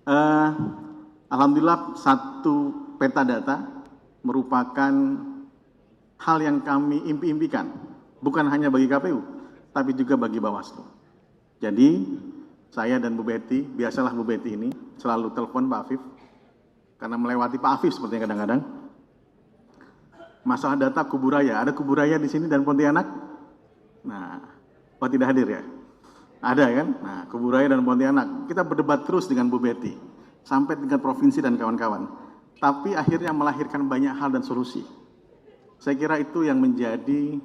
Eh, Alhamdulillah satu peta data merupakan hal yang kami impi-impikan, bukan hanya bagi KPU, tapi juga bagi Bawaslu. Jadi saya dan Bu Betty, biasalah Bu Betty ini selalu telepon Pak Afif, karena melewati Pak Afif sepertinya kadang-kadang. Masalah data Kuburaya, ada Kuburaya di sini dan Pontianak. Nah, oh tidak hadir ya? Ada kan? Nah, Kuburaya dan Pontianak. Kita berdebat terus dengan Bu Betty, sampai tingkat provinsi dan kawan-kawan. Tapi akhirnya melahirkan banyak hal dan solusi. Saya kira itu yang menjadi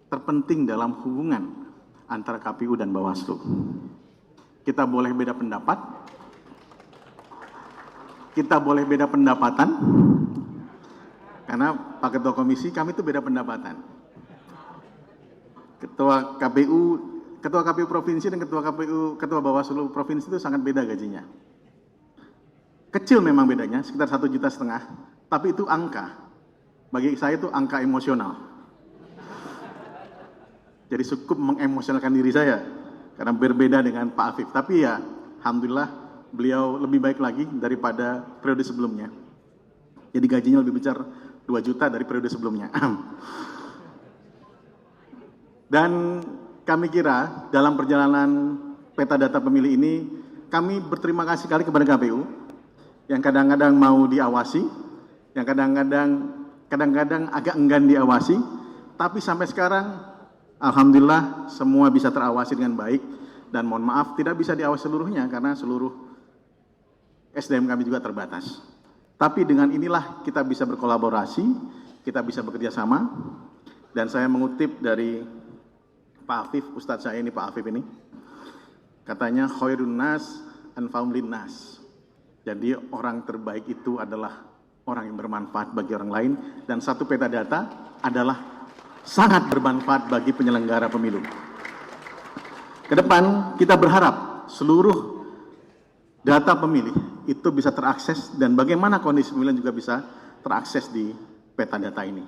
terpenting dalam hubungan antara KPU dan Bawaslu. Kita boleh beda pendapat, kita boleh beda pendapatan, karena Pak Ketua Komisi kami itu beda pendapatan. Ketua KPU Provinsi dan Ketua Bawaslu Provinsi itu sangat beda gajinya. Kecil memang bedanya, sekitar 1,5 juta, tapi itu angka. Bagi saya itu angka emosional. Jadi cukup mengemosionalkan diri saya, karena berbeda dengan Pak Afif. Tapi ya, Alhamdulillah beliau lebih baik lagi daripada periode sebelumnya. Jadi gajinya lebih besar 2 juta dari periode sebelumnya. Dan kami kira dalam perjalanan peta data pemilih ini, kami berterima kasih sekali kepada KPU, yang kadang-kadang mau diawasi, yang kadang-kadang agak enggan diawasi, tapi sampai sekarang alhamdulillah semua bisa terawasi dengan baik, dan mohon maaf tidak bisa diawasi seluruhnya karena seluruh SDM kami juga terbatas. Tapi dengan inilah kita bisa berkolaborasi, kita bisa bekerja sama, dan saya mengutip dari Pak Afif, Ustadz saya ini Pak Afif ini, katanya khairun nas anfa'um linnas. Jadi orang terbaik itu adalah orang yang bermanfaat bagi orang lain, dan satu peta data adalah sangat bermanfaat bagi penyelenggara pemilu. Kedepan kita berharap seluruh data pemilih itu bisa terakses, dan bagaimana kondisi pemilihan juga bisa terakses di peta data ini.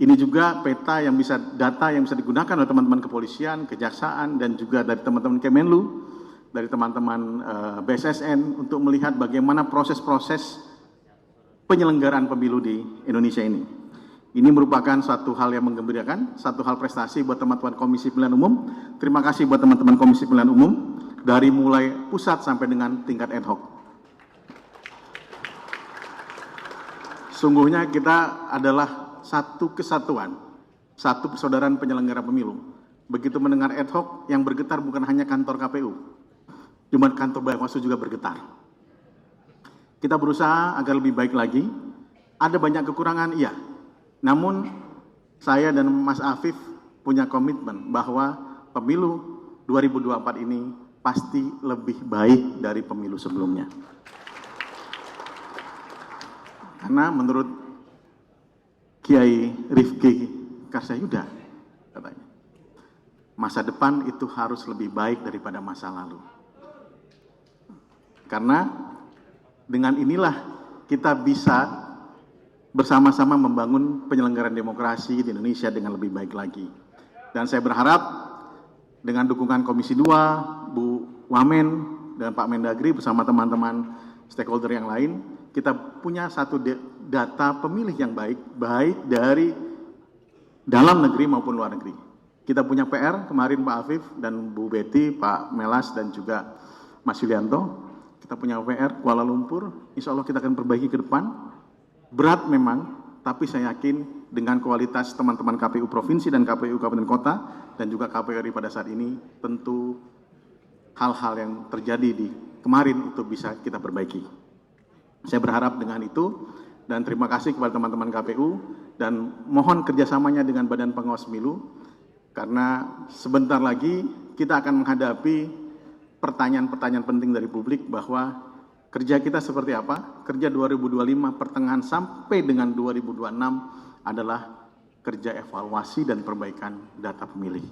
Ini juga data yang bisa digunakan oleh teman-teman kepolisian, kejaksaan, dan juga dari teman-teman Kemenlu, dari teman-teman BSSN untuk melihat bagaimana proses-proses penyelenggaraan pemilu di Indonesia ini. Ini merupakan suatu hal yang menggembirakan, satu hal prestasi buat teman-teman Komisi Pemilihan Umum. Terima kasih buat teman-teman Komisi Pemilihan Umum, dari mulai pusat sampai dengan tingkat ad hoc. Sungguhnya kita adalah satu kesatuan, satu persaudaraan penyelenggara pemilu. Begitu mendengar ad hoc, yang bergetar bukan hanya kantor KPU, cuma kantor Bawaslu juga bergetar. Kita berusaha agar lebih baik lagi. Ada banyak kekurangan, iya. Namun saya dan Mas Afif punya komitmen bahwa pemilu 2024 ini pasti lebih baik dari pemilu sebelumnya. Karena menurut Kiai Rifki Karsayuda, katanya, masa depan itu harus lebih baik daripada masa lalu. Karena dengan inilah kita bisa bersama-sama membangun penyelenggaraan demokrasi di Indonesia dengan lebih baik lagi. Dan saya berharap dengan dukungan Komisi 2, Bu Wamen, dan Pak Mendagri bersama teman-teman stakeholder yang lain, kita punya satu data pemilih yang baik dari dalam negeri maupun luar negeri. Kita punya PR, kemarin Pak Afif dan Bu Betty, Pak Melas, dan juga Mas Yulianto, kita punya PR Kuala Lumpur, insya Allah kita akan perbaiki ke depan. Berat memang, tapi saya yakin dengan kualitas teman-teman KPU Provinsi dan KPU Kabupaten Kota, dan juga KPU RI pada saat ini, tentu hal-hal yang terjadi di kemarin itu bisa kita perbaiki. Saya berharap dengan itu, dan terima kasih kepada teman-teman KPU, dan mohon kerjasamanya dengan Badan Pengawas Pemilu, karena sebentar lagi kita akan menghadapi pertanyaan-pertanyaan penting dari publik bahwa kerja kita seperti apa, kerja 2025 pertengahan sampai dengan 2026 adalah kerja evaluasi dan perbaikan data pemilih.